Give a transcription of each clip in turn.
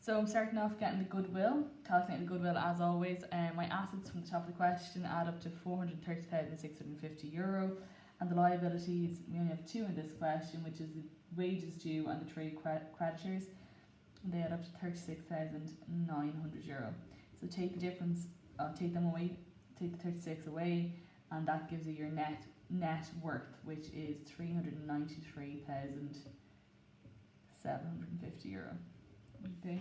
So I'm starting off getting the goodwill, calculating the goodwill as always. My assets from the top of the question add up to €430,650, and the liabilities, we only have two in this question, which is the wages due and the trade creditors, and they add up to €36,900. So take the difference, take them away, take the 36 away, and that gives you your net worth, which is €393,750. Okay,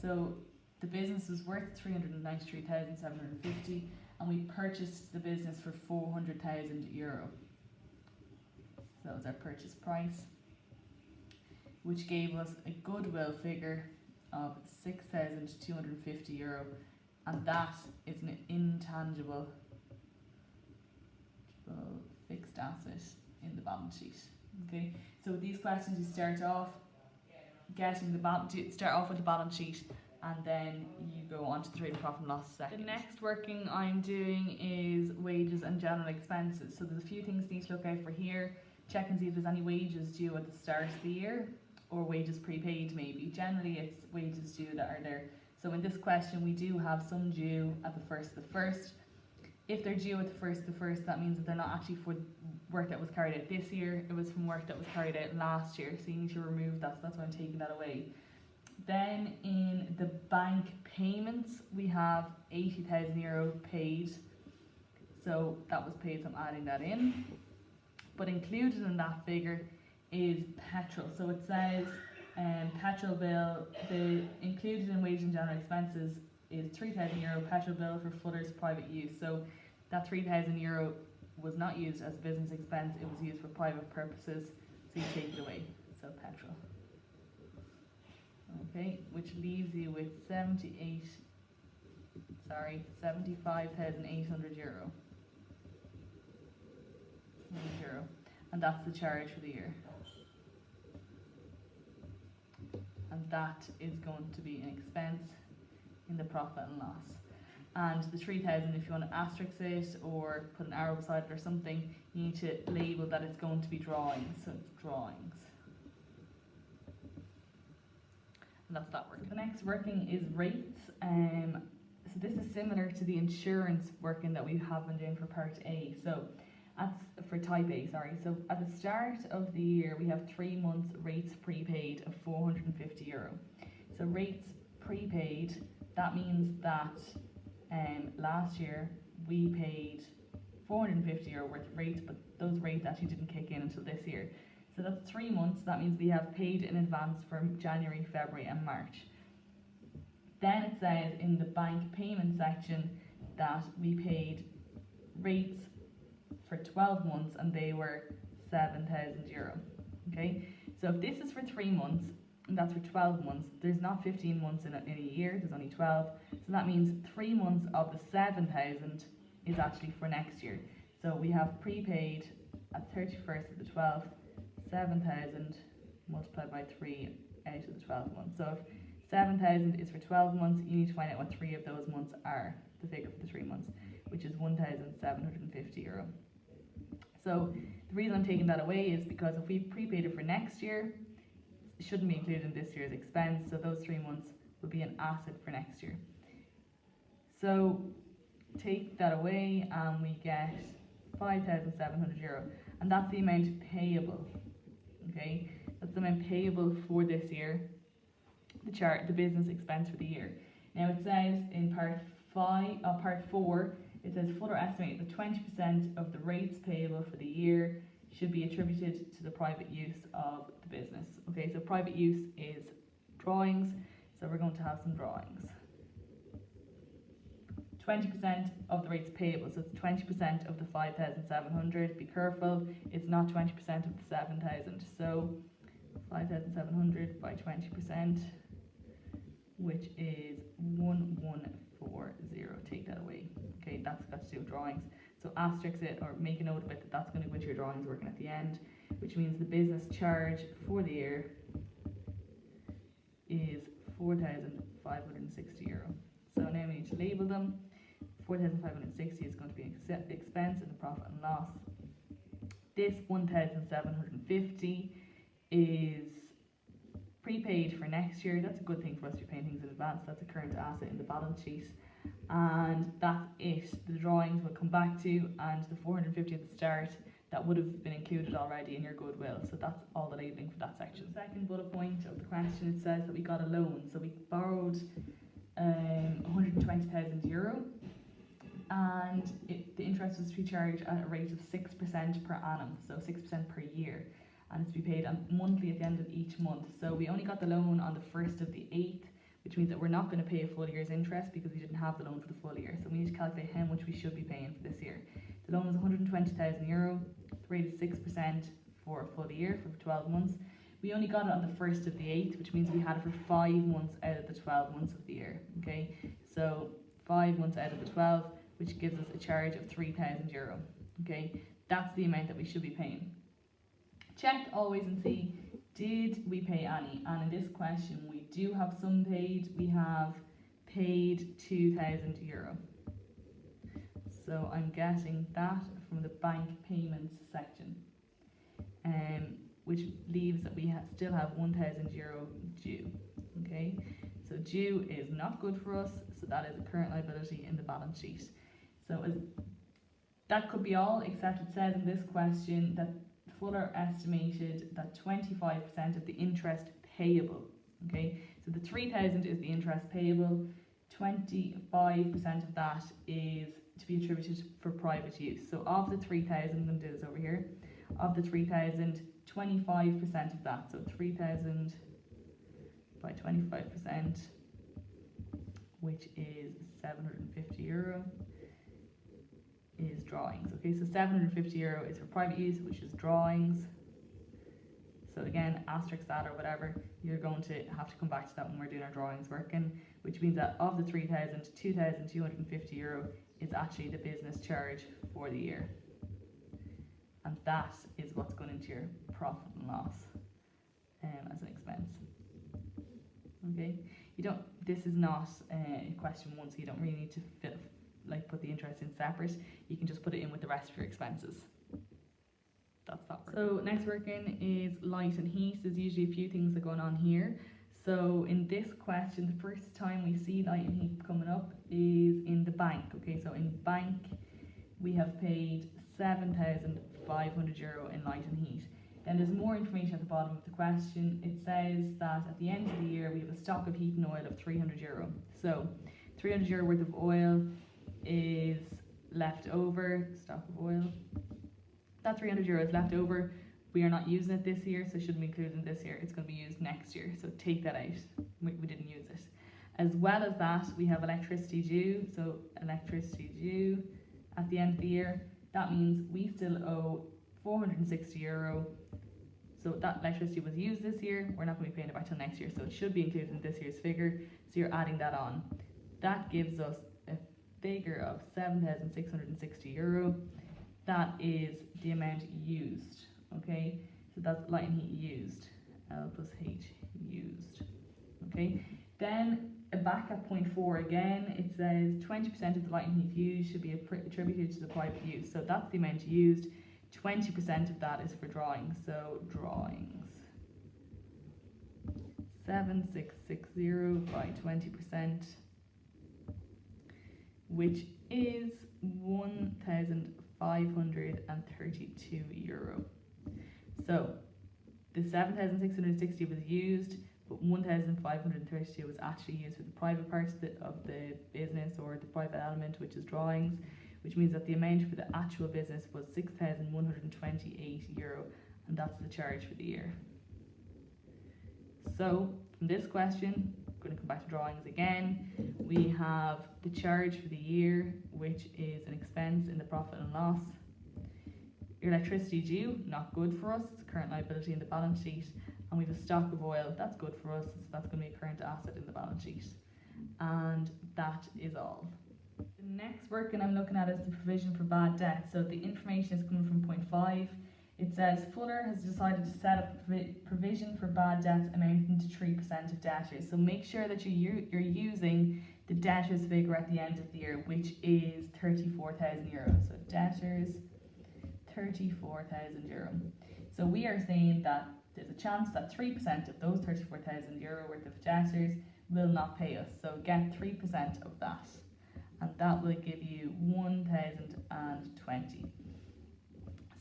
so the business was worth 393,750, and we purchased the business for €400,000. So that was our purchase price, which gave us a goodwill figure of €6,250, and that is an intangible fixed asset in the balance sheet. Okay, so with these questions, you start off with the balance sheet, and then you go on to the trading profit and loss section. The next working I'm doing is wages and general expenses. So there's a few things you need to look out for here. Check and see if there's any wages due at the start of the year, or wages prepaid maybe. Generally it's wages due that are there. So in this question we do have some due at the 1st of the 1st. If they're due at the 1st of the 1st, that means that they're not actually for work that was carried out this year, it was from work that was carried out last year, so you need to remove that, so that's why I'm taking that away. Then in the bank payments, we have €80,000 paid, so that was paid, so I'm adding that in. But included in that figure is petrol, so it says petrol bill, the included in wage and general expenses is €3,000 petrol bill for Fuller's private use. So that €3,000 was not used as a business expense, it was used for private purposes, so you take it away, so petrol. Okay, which leaves you with €75,800. And that's the charge for the year. And that is going to be an expense in the profit and loss. And the 3,000, if you want to asterisk it or put an arrow beside it or something, you need to label that it's going to be drawings. So drawings. And that's that work. The next working is rates. So this is similar to the insurance working that we have been doing for part A. So for type A, sorry. So at the start of the year, we have 3 months rates prepaid of €450. So rates prepaid, that means that last year we paid €450 worth of rates, but those rates actually didn't kick in until this year. So that's 3 months, that means we have paid in advance for January, February and March. Then it says in the bank payment section that we paid rates for 12 months and they were €7,000. Okay, so if this is for 3 months and that's for 12 months, there's not 15 months in a year, there's only 12. So that means 3 months of the 7,000 is actually for next year. So we have prepaid at 31st of the 12th, 7,000 multiplied by 3 out of the 12 months. So if 7,000 is for 12 months, you need to find out what 3 of those months are, the figure for the 3 months, which is €1,750. So the reason I'm taking that away is because if we prepaid it for next year, it shouldn't be included in this year's expense, so those 3 months will be an asset for next year. So take that away and we get €5,700, and that's the amount payable. Okay, that's the amount payable for this year, the business expense for the year. Now it says in part 4, it says Fuller estimated that 20% of the rates payable for the year should be attributed to the private use of the business. Okay, so private use is drawings, so we're going to have some drawings. 20% of the rates payable, so it's 20% of the 5,700. Be careful, it's not 20% of the 7,000. So 5,700 by 20%, which is 1140. Take that away. Okay, that's got to do with drawings. So asterisk it or make a note of it that that's going to go into your drawings working at the end, which means the business charge for the year is €4,560. So now we need to label them. 4,560 is going to be an expense in the profit and loss. This 1,750 is prepaid for next year. That's a good thing for us to be paying things in advance. That's a current asset in the balance sheet. And that's it. The drawings will come back to, and the 450 at the start, that would have been included already in your goodwill. So that's all the labelling for that section. The second bullet point of the question, it says that we got a loan. So we borrowed €120,000, and the interest was to be charged at a rate of 6% per annum, so 6% per year, and it's to be paid monthly at the end of each month. So we only got the loan on the 1st of the 8th, which means that we're not going to pay a full year's interest because we didn't have the loan for the full year. So we need to calculate how much we should be paying for this year. The loan is €120,000, the rate is 6% for a full year for 12 months. We only got it on the 1st of the 8th, which means we had it for 5 months out of the 12 months of the year. Okay, so 5 months out of the 12, which gives us a charge of €3,000. Okay, that's the amount that we should be paying. Check always and see, did we pay any? And in this question, we do have some paid. We have paid €2,000. So I'm getting that from the bank payments section, which leaves that we still have €1,000 due. Okay, so due is not good for us, so that is a current liability in the balance sheet. So that could be all, except it says in this question that Fuller estimated that 25% of the interest payable. Okay, so the 3,000 is the interest payable, 25% of that is to be attributed for private use. So of the 3,000, I'm going to do this over here, of the 3,000, 25% of that, so 3,000 by 25%, which is €750, is drawings. Okay, so €750 is for private use, which is drawings. So again, asterisk that or whatever, you're going to have to come back to that when we're doing our drawings working, which means that of the 3,000, €2,250 is actually the business charge for the year. And that is what's going into your profit and loss as an expense. Okay, this is not question 1, so you don't really need to put the interest in separate. You can just put it in with the rest of your expenses. That's that working. So next working is light and heat. There's usually a few things that are going on here. So in this question, the first time we see light and heat coming up is in the bank. Okay, so in bank we have paid €7,500 in light and heat. Then there's more information at the bottom of the question. It says that at the end of the year we have a stock of heating oil of €300. So €300 worth of oil is left over, stock of oil. That €300 is left over. We are not using it this year, so it shouldn't be included in this year. It's going to be used next year, so take that out. We didn't use it. As well as that, we have electricity due. So electricity due at the end of the year. That means we still owe €460. So that electricity was used this year. We're not going to be paying it back till next year, so it should be included in this year's figure. So you're adding that on. That gives us a figure of €7,660. That is the amount used. Okay, so that's light and heat used. L plus H used. Okay, then back at point 4 again, it says 20% of the light and heat used should be attributed to the private use. So that's the amount used. 20% of that is for drawings. So drawings. 7,660 by 20%, which is €1,532. So the 7,660 was used, but 1,532 was actually used for the private part of the business, or the private element, which is drawings, which means that the amount for the actual business was €6,128, and that's the charge for the year. So from this question, I'm going to come back to drawings again. We have the charge for the year, which is an expense in the profit and loss. Your electricity due, not good for us, it's a current liability in the balance sheet. And we have a stock of oil, that's good for us, so that's going to be a current asset in the balance sheet. And that is all. The next working I'm looking at is the provision for bad debt. So the information is coming from point 5. It says Fuller has decided to set up a provision for bad debts amounting to 3% of debtors. So make sure that you're using the debtors figure at the end of the year, which is €34,000. So debtors, €34,000. So we are saying that there's a chance that 3% of those €34,000 worth of debtors will not pay us. So get 3% of that, and that will give you 1,020.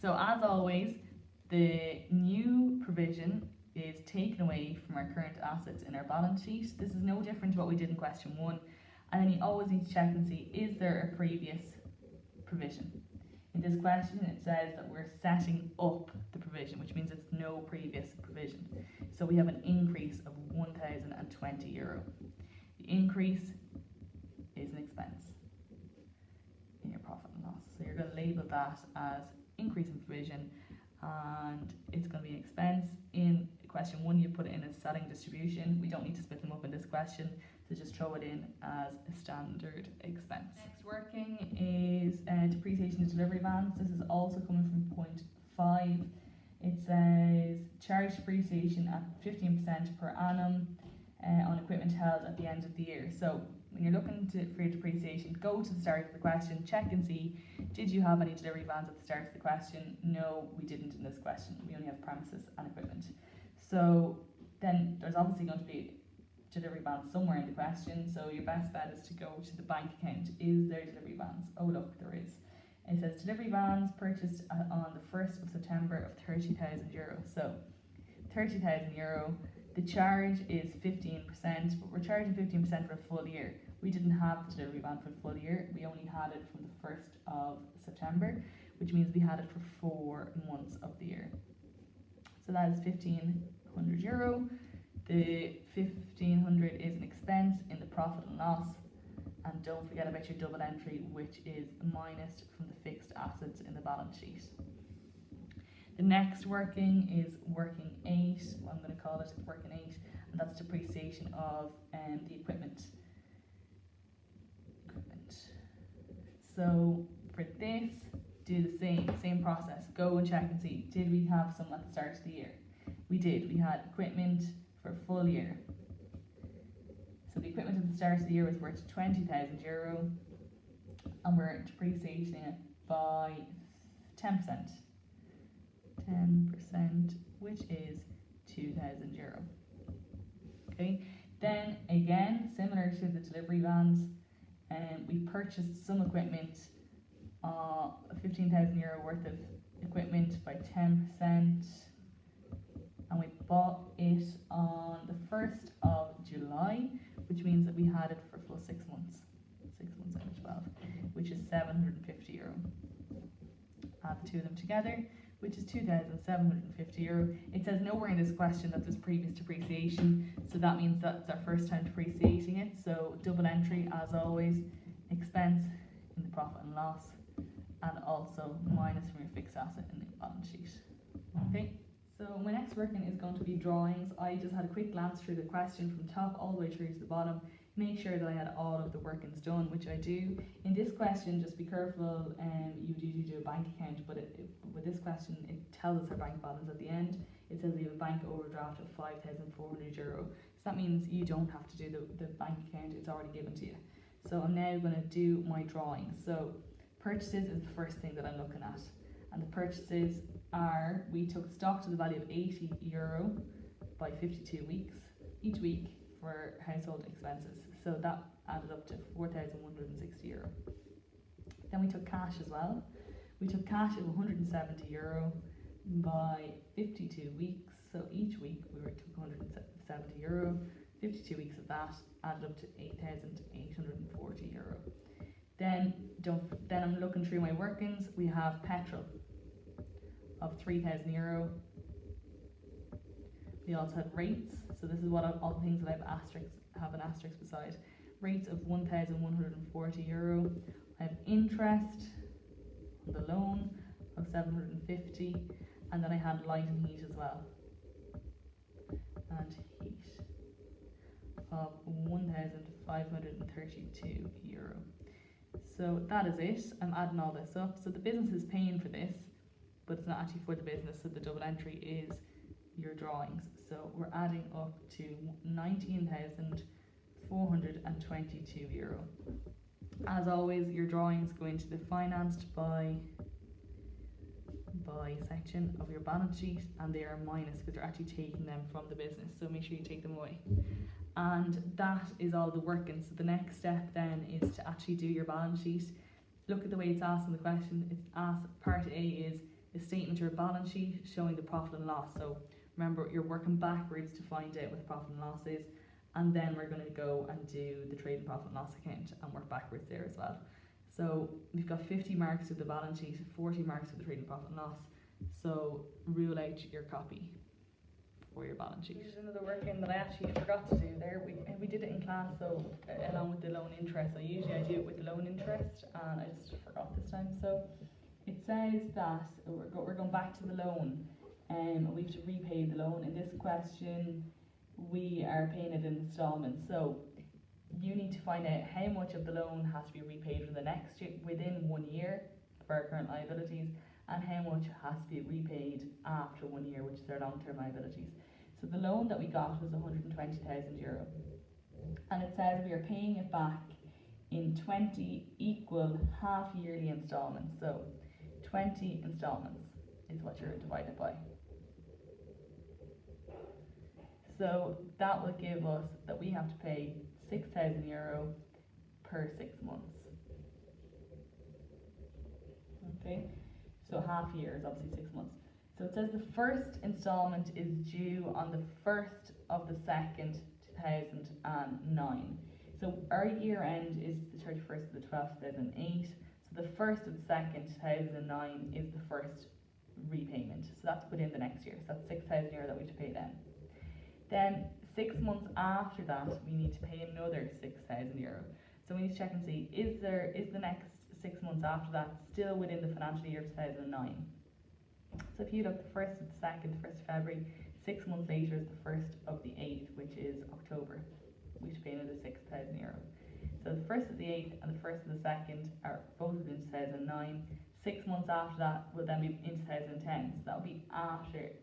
So as always, the new provision is taken away from our current assets in our balance sheet. This is no different to what we did in question 1. And then you always need to check and see, is there a previous provision? In this question, it says that we're setting up the provision, which means it's no previous provision. So we have an increase of €1,020. The increase is an expense in your profit and loss. So you're going to label that as increase in provision, and it's going to be an expense. In question 1, you put it in as selling distribution. We don't need to split them up in this question, so just throw it in as a standard expense. Next working is depreciation of delivery vans. This is also coming from point 5. It says charge depreciation at 15% per annum on equipment held at the end of the year. So when you're looking for your depreciation, go to the start of the question, check and see, did you have any delivery vans at the start of the question? No, we didn't in this question. We only have premises and equipment. So then there's obviously going to be delivery vans somewhere in the question, so your best bet is to go to the bank account. Is there delivery vans? Oh look, there is. It says delivery vans purchased on the 1st of September of €30,000. So €30,000, the charge is 15%, but we're charging 15% for a full year. We didn't have the delivery van for the full year. We only had it from the 1st of September, which means we had it for 4 months of the year. So that is €1,500. The 1,500 is an expense in the profit and loss, and don't forget about your double entry, which is minus from the fixed assets in the balance sheet. The next working is working 8, well, I'm going to call it working 8, and that's depreciation of the equipment. So for this, do the same process. Go and check and see, did we have some at the start of the year? We did. We had equipment for a full year. So the equipment at the start of the year was worth €20,000, and we're depreciating it by 10%. 10%, which is €2,000. Okay, then again, similar to the delivery vans, we purchased some equipment, €15,000 worth of equipment by 10%, and we bought it on the 1st of July, which means that we had it for full 6 months. 6 months out of 12, which is €750. Add the two of them together, which is €2,750. It says nowhere in this question that there's previous depreciation, so that means that's our first time depreciating it. So double entry, as always, expense in the profit and loss, and also minus from your fixed asset in the balance sheet. Okay, so my next working is going to be drawings. I just had a quick glance through the question from top all the way through to the bottom, make sure that I had all of the workings done, which I do. In this question, just be careful, you do a bank account, but with this question, it tells us our bank balance at the end. It says we have a bank overdraft of €5,400. So that means you don't have to do the bank account, it's already given to you. So I'm now going to do my drawings. So purchases is the first thing that I'm looking at. And the purchases are, we took stock to the value of €80 by 52 weeks, each week for household expenses. So that added up to €4,160. Then we took cash as well. We took cash of €170 by 52 weeks. So each week we took €170. 52 weeks of that added up to €8,840. Then I'm looking through my workings. We have petrol of €3,000. We also had rates. So this is what all the things that have an asterisk beside. Rates of €1,140. I have interest on the loan of €750, and then I had light and heat as well. And heat of €1,532. So that is it. I'm adding all this up. So the business is paying for this, but it's not actually for the business, so the double entry is your drawings. So we're adding up to €19,422. As always, your drawings go into the financed by by section of your balance sheet, and they are minus because you're actually taking them from the business, so make sure you take them away. And that is all the working. So the next step then is to actually do your balance sheet. Look at the way it's asked in the question. It's asked, part A is a statement or a balance sheet showing the profit and loss. So remember, you're working backwards to find out what the profit and loss is, and then we're going to go and do the trade and profit and loss account and work backwards there as well. So we've got 50 marks to the balance sheet, 40 marks to the trade and profit and loss. So rule out your copy for your balance sheet. This is another working that I actually forgot to do there. We did it in class, so along with the loan interest. So usually I do it with the loan interest, and I just forgot this time. So it says that we're going back to the loan, and we have to repay the loan. In this question, we are paying it in installments. So you need to find out how much of the loan has to be repaid for the next year, within 1 year for our current liabilities, and how much has to be repaid after 1 year, which is our long-term liabilities. So the loan that we got was €120,000, and it says we are paying it back in 20 equal half-yearly installments. So 20 installments is what you're divided by. So that will give us that we have to pay €6,000 per 6 months. Okay, so half year is obviously 6 months. So it says the first installment is due on the 1st of the 2nd, 2009. So our year end is the 31st of the 12th, 2008. So the 1st of the 2nd, 2009 is the first repayment. So that's within the next year. So that's €6,000 that we have to pay then. Then 6 months after that, we need to pay another €6,000. So we need to check and see, is the next 6 months after that still within the financial year 2009? So if you look, the 1st of the 2nd, 1st of February, 6 months later is the 1st of the 8th, which is October. We have to pay another €6,000. So the 1st of the 8th and the 1st of the 2nd are both in 2009. 6 months after that will then be in 2010. So that will be after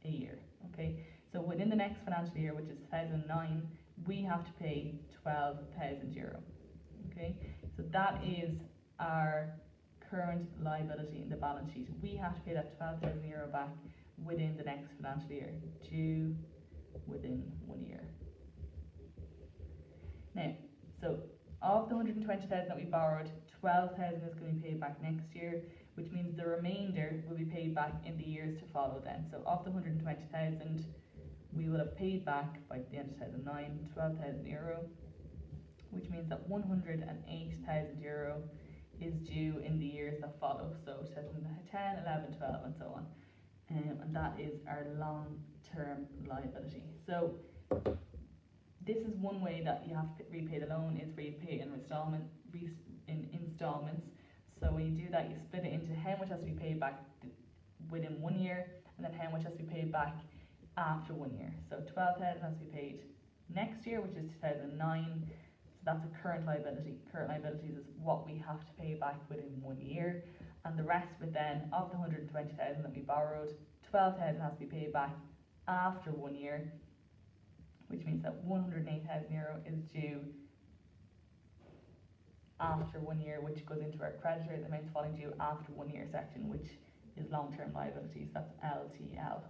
a year. Okay. So within the next financial year, which is 2009, we have to pay €12,000. Okay, so that is our current liability in the balance sheet. We have to pay that €12,000 back within the next financial year, due within 1 year. Now, so of the 120,000 that we borrowed, 12,000 is going to be paid back next year, which means the remainder will be paid back in the years to follow then. So of the 120,000, we will have paid back by the end of 2009 €12,000, which means that €108,000 is due in the years that follow. So 2010, 11, 12, and so on. And that is our long-term liability. So this is one way that you have to repay the loan, is repay in installments. So when you do that, you split it into how much has to be paid back within 1 year, and then how much has to be paid back after 1 year. So 12,000 has to be paid next year, which is 2009. So that's a current liability. Current liabilities is what we have to pay back within 1 year. And the rest of it then, of the 120,000 that we borrowed, 12,000 has to be paid back after 1 year, which means that €108,000 is due after 1 year, which goes into our creditor, the amounts falling due after 1 year section, which is long-term liabilities. That's LTL.